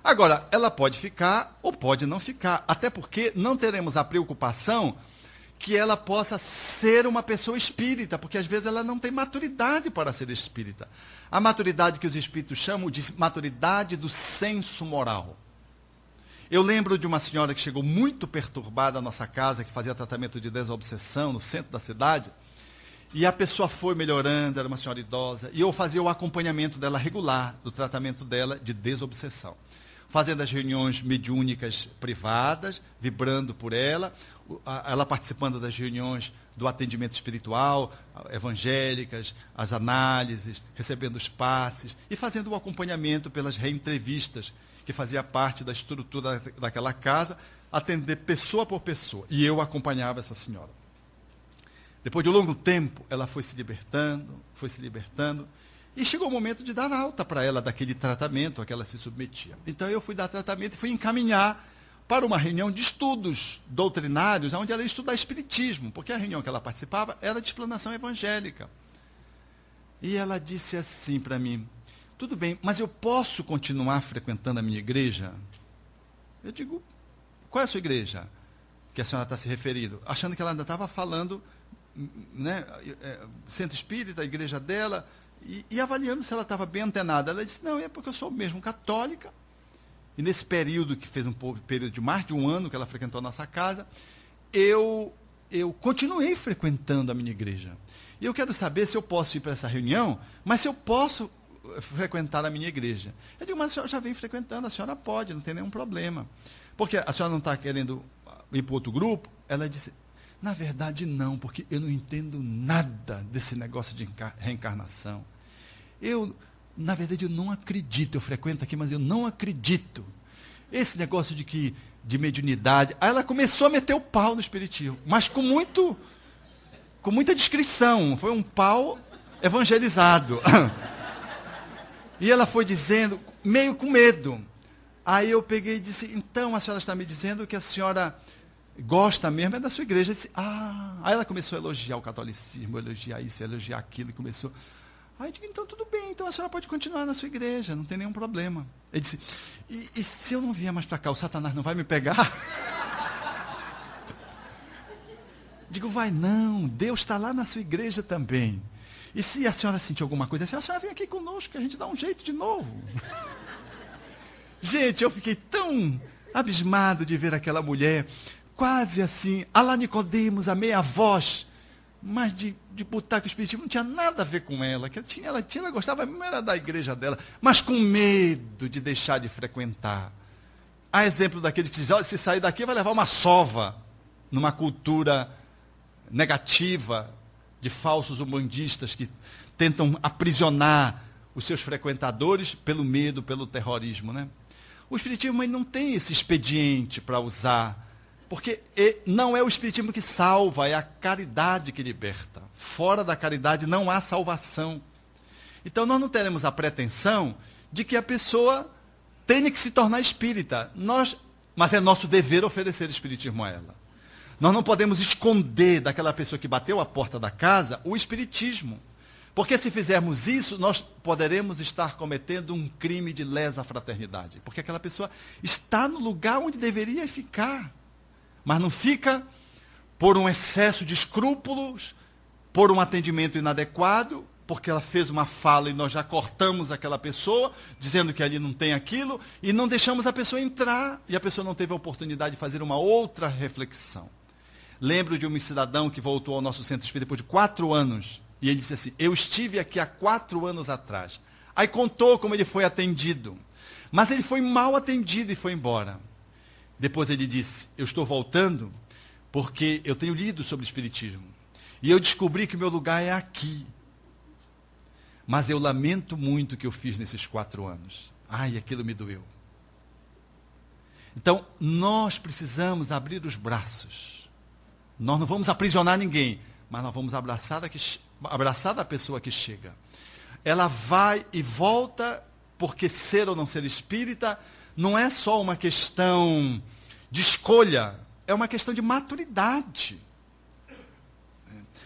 Agora, ela pode ficar ou pode não ficar, até porque não teremos a preocupação que ela possa ser uma pessoa espírita, porque às vezes ela não tem maturidade para ser espírita. A maturidade que os espíritos chamam de maturidade do senso moral. Eu lembro de uma senhora que chegou muito perturbada à nossa casa, que fazia tratamento de desobsessão no centro da cidade, e a pessoa foi melhorando, era uma senhora idosa, e eu fazia o acompanhamento dela regular, do tratamento dela de desobsessão. Fazendo as reuniões mediúnicas privadas, vibrando por ela participando das reuniões do atendimento espiritual, evangélicas, as análises, recebendo os passes e fazendo o acompanhamento pelas reentrevistas, que fazia parte da estrutura daquela casa, atender pessoa por pessoa. E eu acompanhava essa senhora. Depois de um longo tempo, ela foi se libertando, e chegou o momento de dar alta para ela daquele tratamento a que ela se submetia. Então eu fui dar tratamento e fui encaminhar para uma reunião de estudos doutrinários, onde ela ia estudar espiritismo, porque a reunião que ela participava era de explanação evangélica. E ela disse assim para mim: tudo bem, mas eu posso continuar frequentando a minha igreja? Eu digo: qual é a sua igreja que a senhora está se referindo? Achando que ela ainda estava falando, né, centro espírita, a igreja dela, e avaliando se ela estava bem antenada. Ela disse: não, é porque eu sou mesmo católica. E nesse período, que fez um período de mais de um ano que ela frequentou a nossa casa, eu continuei frequentando a minha igreja. E eu quero saber se eu posso ir para essa reunião, mas se eu posso frequentar a minha igreja. Eu digo: mas a senhora já vem frequentando, a senhora pode, não tem nenhum problema. Porque a senhora não está querendo ir para outro grupo? Ela disse: na verdade não, porque eu não entendo nada desse negócio de reencarnação. Na verdade, eu não acredito. Eu frequento aqui, mas eu não acredito. Esse negócio de mediunidade. Aí ela começou a meter o pau no espiritismo, mas com muita discrição. Foi um pau evangelizado. E ela foi dizendo, meio com medo. Aí eu peguei e disse: então a senhora está me dizendo que a senhora gosta mesmo da sua igreja? Eu disse: Aí ela começou a elogiar o catolicismo, elogiar isso, elogiar aquilo, e começou. Aí eu digo: então tudo bem, então a senhora pode continuar na sua igreja, não tem nenhum problema. Ele disse: e se eu não vier mais para cá, o Satanás não vai me pegar? Digo: vai não, Deus está lá na sua igreja também. E se a senhora sentir alguma coisa assim, a senhora vem aqui conosco, que a gente dá um jeito de novo. Gente, eu fiquei tão abismado de ver aquela mulher, quase assim, a lá Nicodemos, a meia voz, mas de botar que o espiritismo não tinha nada a ver com ela, que ela gostava mesmo era da igreja dela, mas com medo de deixar de frequentar. Há exemplo daquele que diz: olha, se sair daqui vai levar uma sova, numa cultura negativa de falsos umbandistas que tentam aprisionar os seus frequentadores pelo medo, pelo terrorismo, né? O espiritismo não tem esse expediente para usar, porque não é o espiritismo que salva, é a caridade que liberta. Fora da caridade não há salvação. Então nós não teremos a pretensão de que a pessoa tenha que se tornar espírita. Mas é nosso dever oferecer espiritismo a ela. Nós não podemos esconder daquela pessoa que bateu a porta da casa o espiritismo. Porque se fizermos isso, nós poderemos estar cometendo um crime de lesa fraternidade. Porque aquela pessoa está no lugar onde deveria ficar. Mas não fica por um excesso de escrúpulos, por um atendimento inadequado, porque ela fez uma fala e nós já cortamos aquela pessoa, dizendo que ali não tem aquilo, e não deixamos a pessoa entrar, e a pessoa não teve a oportunidade de fazer uma outra reflexão. Lembro de um cidadão que voltou ao nosso centro espírita depois de 4 anos, e ele disse assim: eu estive aqui há 4 anos atrás. Aí contou como ele foi atendido, mas ele foi mal atendido e foi embora. Depois ele disse: eu estou voltando porque eu tenho lido sobre o espiritismo. E eu descobri que o meu lugar é aqui. Mas eu lamento muito o que eu fiz nesses 4 anos. Ai, aquilo me doeu. Então, nós precisamos abrir os braços. Nós não vamos aprisionar ninguém, mas nós vamos abraçar a pessoa que chega. Ela vai e volta, porque ser ou não ser espírita não é só uma questão de escolha, é uma questão de maturidade.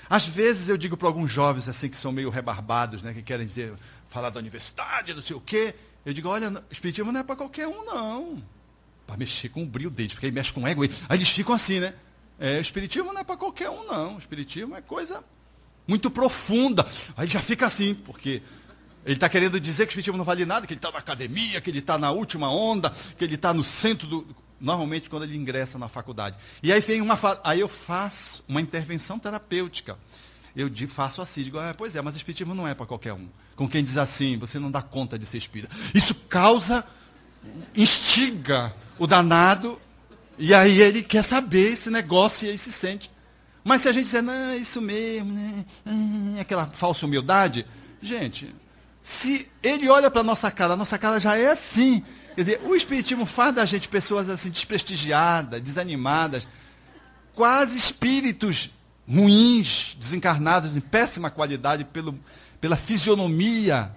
Às vezes eu digo para alguns jovens assim que são meio rebarbados, né, que querem falar da universidade, não sei o quê, Eu digo, olha, o espiritismo não é para qualquer um, não. Para mexer com o brilho deles, porque aí mexe com o ego. Aí eles ficam assim, né? O espiritismo não é para qualquer um, não. O espiritismo é coisa muito profunda. Aí já fica assim, porque ele está querendo dizer que o espiritismo não vale nada, que ele está na academia, que ele está na última onda, que ele está no centro do... Normalmente, quando ele ingressa na faculdade. E aí vem aí eu faço uma intervenção terapêutica. Eu faço assim, digo, pois é, mas o espiritismo não é para qualquer um. Com quem diz assim, você não dá conta de ser espírita. Isso instiga o danado, e aí ele quer saber esse negócio e aí se sente. Mas se a gente disser, não, é isso mesmo, né? Aquela falsa humildade, gente, se ele olha para a nossa cara já é assim. Quer dizer, o espiritismo faz da gente pessoas assim desprestigiadas, desanimadas, quase espíritos ruins, desencarnados, de péssima qualidade, pela fisionomia,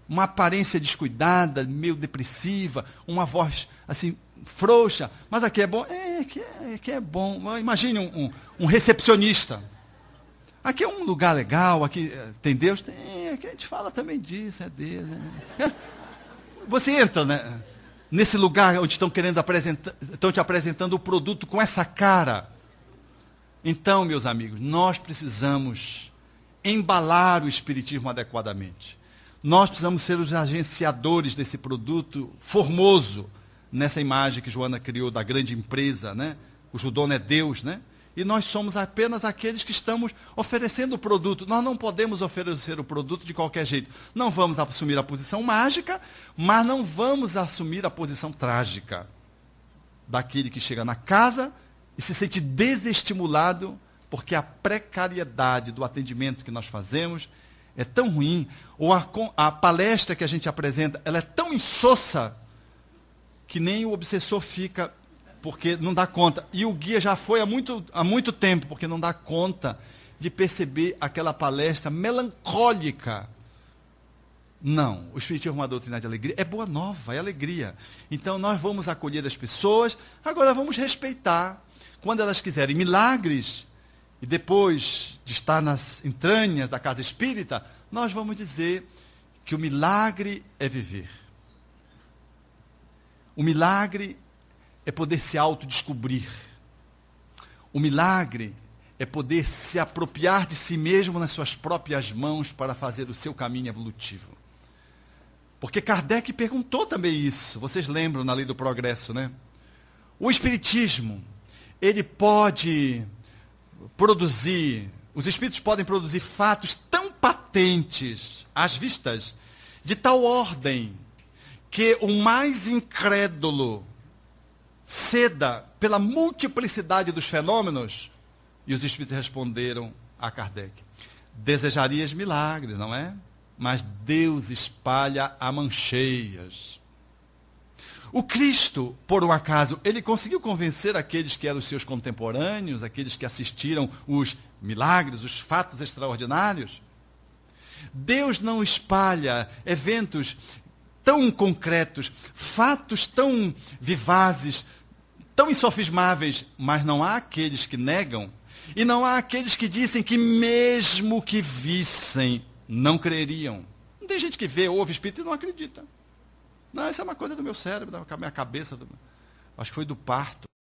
uma aparência descuidada, meio depressiva, uma voz assim, frouxa. Mas aqui é bom? Aqui é bom. Imagine um recepcionista. Aqui é um lugar legal, aqui tem Deus? Tem, aqui a gente fala também disso, é Deus. Você entra, né, nesse lugar onde estão te apresentando o produto com essa cara. Então, meus amigos, nós precisamos embalar o espiritismo adequadamente. Nós precisamos ser os agenciadores desse produto formoso, nessa imagem que Joana criou da grande empresa, né? Cujo dono é Deus, né? E nós somos apenas aqueles que estamos oferecendo o produto. Nós não podemos oferecer o produto de qualquer jeito. Não vamos assumir a posição mágica, mas não vamos assumir a posição trágica daquele que chega na casa e se sente desestimulado porque a precariedade do atendimento que nós fazemos é tão ruim, ou a palestra que a gente apresenta, ela é tão insossa que nem o obsessor fica, porque não dá conta. E o guia já foi há muito tempo, porque não dá conta de perceber aquela palestra melancólica. Não, o Espiritismo é uma doutrina de alegria, é boa nova, é alegria. Então nós vamos acolher as pessoas, agora vamos respeitar. Quando elas quiserem milagres, e depois de estar nas entranhas da casa espírita, nós vamos dizer que o milagre é viver. O milagre é poder se autodescobrir. O milagre é poder se apropriar de si mesmo nas suas próprias mãos para fazer o seu caminho evolutivo. Porque Kardec perguntou também isso. Vocês lembram na Lei do Progresso, né? O Espiritismo, ele pode produzir, os espíritos podem produzir fatos tão patentes às vistas, de tal ordem, que o mais incrédulo ceda pela multiplicidade dos fenômenos. E os espíritos responderam a Kardec: desejarias milagres, não é? Mas Deus espalha a mancheias. O Cristo, por um acaso, ele conseguiu convencer aqueles que eram os seus contemporâneos, aqueles que assistiram os milagres, os fatos extraordinários? Deus não espalha eventos tão concretos, fatos tão vivazes, tão insofismáveis, mas não há aqueles que negam, e não há aqueles que dizem que mesmo que vissem, não creriam. Não tem gente que vê, ouve espírito e não acredita. Não, isso é uma coisa do meu cérebro, da minha cabeça, acho que foi do parto.